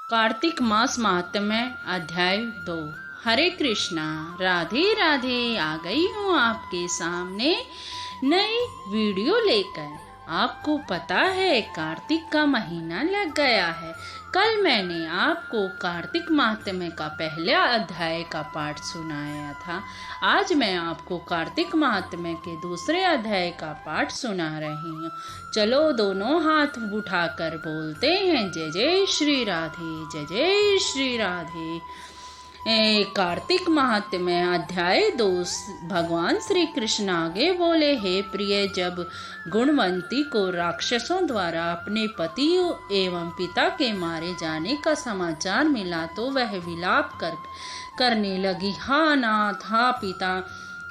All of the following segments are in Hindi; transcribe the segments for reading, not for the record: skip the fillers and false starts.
कार्तिक मास महात्म्य अध्याय 2। हरे कृष्णा, राधे राधे। आ गई हूँ आपके सामने नई वीडियो लेकर। आपको पता है कार्तिक का महीना लग गया है। कल मैंने आपको कार्तिक महात्म्य का पहला अध्याय का पाठ सुनाया था। आज मैं आपको कार्तिक महात्म्य के दूसरे अध्याय का पाठ सुना रही हूँ। चलो दोनों हाथ उठाकर बोलते हैं जय जय श्री राधे, जय जय श्री राधे। कार्तिक महात्म्य अध्याय 2। भगवान श्री कृष्ण आगे बोले, हे प्रिय, जब गुणवंती को राक्षसों द्वारा अपने पति एवं पिता के मारे जाने का समाचार मिला तो वह विलाप करने लगी। हा नाथ, हा पिता,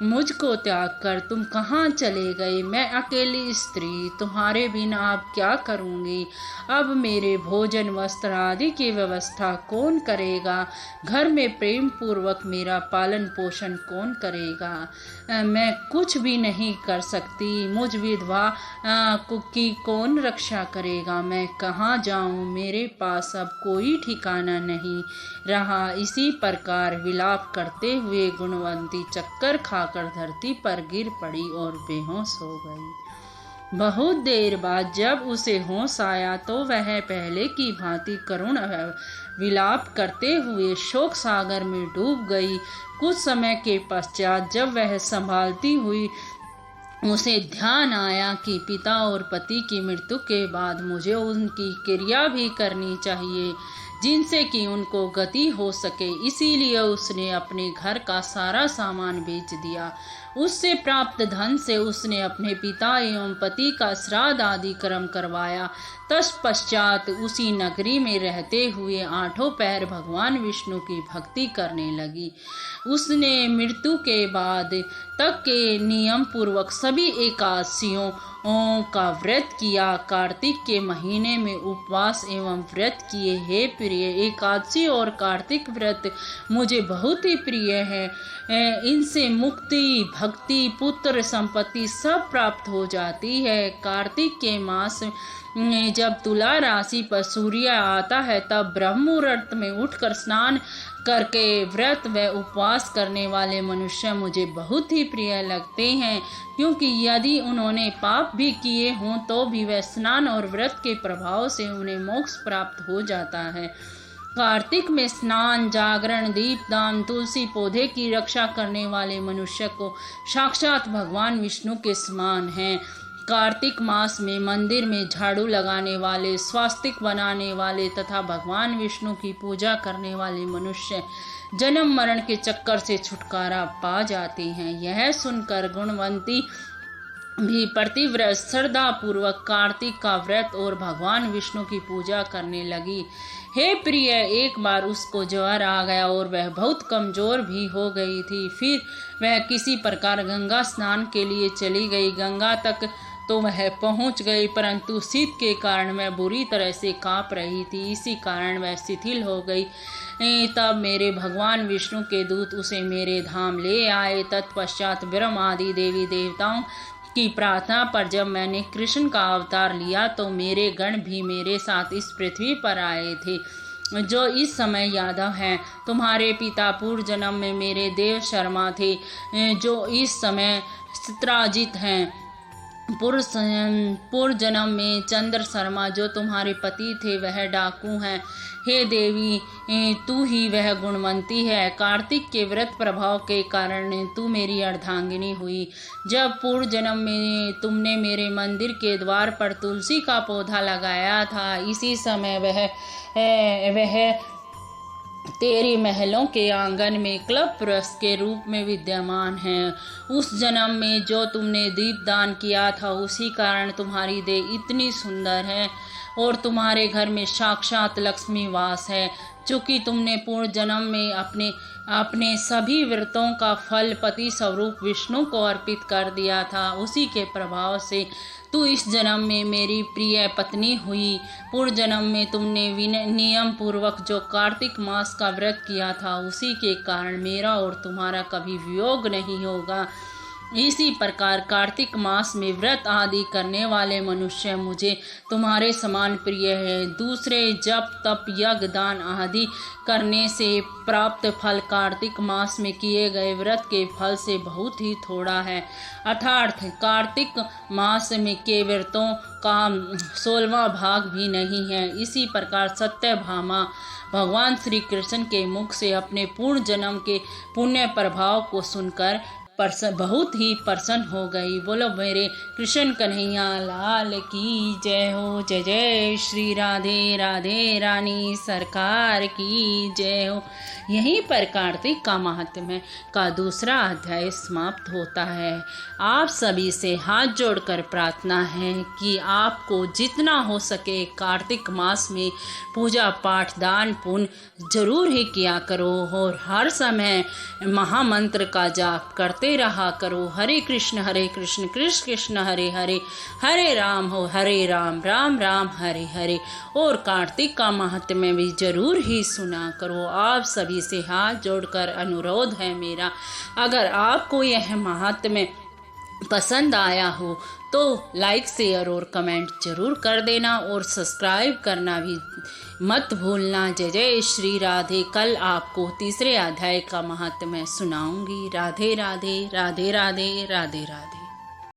मुझको त्याग कर तुम कहाँ चले गए? मैं अकेली स्त्री तुम्हारे बिना अब क्या करूँगी? अब मेरे भोजन वस्त्र आदि की व्यवस्था कौन करेगा? घर में प्रेम पूर्वक मेरा पालन पोषण कौन करेगा? मैं कुछ भी नहीं कर सकती। मुझ विधवा की कौन रक्षा करेगा? मैं कहाँ जाऊँ? मेरे पास अब कोई ठिकाना नहीं रहा। इसी प्रकार विलाप करते हुए गुणवंती चक्कर खाकर धरती पर गिर पड़ी और बेहोश हो गई। बहुत देर बाद जब उसे होश आया तो वह पहले की भांति करुण विलाप करते हुए शोक सागर में डूब गई। कुछ समय के पश्चात जब वह संभालती हुई उसे ध्यान आया कि पिता और पति की मृत्यु के बाद मुझे उनकी क्रिया भी करनी चाहिए जिनसे कि उनको गति हो सके। इसीलिए उसने अपने घर का सारा सामान बेच दिया। उससे प्राप्त धन से उसने अपने पिता एवं पति का श्राद्ध आदि कर्म करवाया। तत्पश्चात उसी नगरी में रहते हुए आठों पहर भगवान विष्णु की भक्ति करने लगी। उसने मृत्यु के बाद तक के नियम पूर्वक सभी एकादशियों का व्रत किया। कार्तिक के महीने में उपवास एवं व्रत किए। हे प्रिय, एकादशी और कार्तिक व्रत मुझे बहुत ही प्रिय है। इनसे मुक्ति, भक्ति, पुत्र, संपत्ति सब प्राप्त हो जाती है। कार्तिक के मास में जब तुला राशि पर सूर्य आता है तब ब्रह्म मुहूर्त में उठकर स्नान करके व्रत व उपवास करने वाले मनुष्य मुझे बहुत ही प्रिय लगते हैं, क्योंकि यदि उन्होंने पाप भी किए हों तो भी वह स्नान और व्रत के प्रभाव से उन्हें मोक्ष प्राप्त हो जाता है। कार्तिक में स्नान, जागरण, दीपदान, तुलसी पौधे की रक्षा करने वाले मनुष्य को साक्षात भगवान विष्णु के समान हैं। कार्तिक मास में मंदिर में झाड़ू लगाने वाले, स्वास्तिक बनाने वाले तथा भगवान विष्णु की पूजा करने वाले मनुष्य जन्म मरण के चक्कर से छुटकारा पा जाते हैं। यह सुनकर गुणवंती भी प्रतिव्रत श्रद्धा पूर्वक कार्तिक का व्रत और भगवान विष्णु की पूजा करने लगी। हे प्रिय, एक बार उसको ज्वर आ गया और वह बहुत कमजोर भी हो गई थी। फिर वह किसी प्रकार गंगा स्नान के लिए चली गई। गंगा तक तो वह पहुंच गई, परंतु शीत के कारण वह बुरी तरह से कांप रही थी। इसी कारण वह शिथिल हो गई। तब मेरे भगवान विष्णु के दूत उसे मेरे धाम ले आए। तत्पश्चात ब्रह्म आदि देवी देवताओं की प्रार्थना पर जब मैंने कृष्ण का अवतार लिया तो मेरे गण भी मेरे साथ इस पृथ्वी पर आए थे। जो इस समय यादव हैं, तुम्हारे पिता पूर्व जन्म में मेरे देव शर्मा थे, जो इस समय चित्राजित हैं। पूर्व जन्म में चंद्र शर्मा, जो तुम्हारे पति थे, वह डाकू हैं। हे देवी, तू ही वह गुणवंती है। कार्तिक के व्रत प्रभाव के कारण तू मेरी अर्धांगिनी हुई। जब पूर्व जन्म में तुमने मेरे मंदिर के द्वार पर तुलसी का पौधा लगाया था, इसी समय वह तेरे महलों के आंगन में क्लब पुरुष के रूप में विद्यमान है। उस जन्म में जो तुमने दीपदान किया था, उसी कारण तुम्हारी देह इतनी सुंदर है और तुम्हारे घर में साक्षात लक्ष्मी वास है। चूँकि तुमने पूर्व जन्म में अपने सभी व्रतों का फल पति स्वरूप विष्णु को अर्पित कर दिया था, उसी के प्रभाव से तू इस जन्म में मेरी प्रिय पत्नी हुई। पूर्व जन्म में तुमने नियम पूर्वक जो कार्तिक मास का व्रत किया था, उसी के कारण मेरा और तुम्हारा कभी वियोग नहीं होगा। इसी प्रकार कार्तिक मास में व्रत आदि करने वाले मनुष्य मुझे तुम्हारे समान प्रिय है। दूसरे जप तप यज्ञ दान आदि करने से प्राप्त फल कार्तिक मास में किए गए व्रत के फल से बहुत ही थोड़ा है। अर्थात कार्तिक मास में के व्रतों का 16वां भाग भी नहीं है। इसी प्रकार सत्यभामा भगवान श्री कृष्ण के मुख से अपने पूर्ण जन्म के पुण्य प्रभाव को सुनकर बहुत ही प्रसन्न हो गई। बोलो मेरे कृष्ण कन्हैया लाल की जय हो। जय जय श्री राधे राधे रानी सरकार की जय हो। यहीं पर कार्तिक का महात्म्य का दूसरा अध्याय समाप्त होता है। आप सभी से हाथ जोड़कर प्रार्थना है कि आपको जितना हो सके कार्तिक मास में पूजा पाठ दान पुण्य जरूर ही किया करो और हर समय महामंत्र का जाप करते रहा करो। हरे कृष्ण कृष्ण कृष्ण हरे हरे, हरे राम हो हरे राम राम राम हरे हरे। और कार्तिक का महात्म्य भी जरूर ही सुना करो। आप सभी से हाथ जोड़कर अनुरोध है मेरा, अगर आपको यह महात्म्य पसंद आया हो तो लाइक शेयर और कमेंट जरूर कर देना और सब्सक्राइब करना भी मत भूलना। जय जय श्री राधे। कल आपको तीसरे अध्याय का महात्म्य सुनाऊंगी। राधे राधे राधे राधे राधे राधे।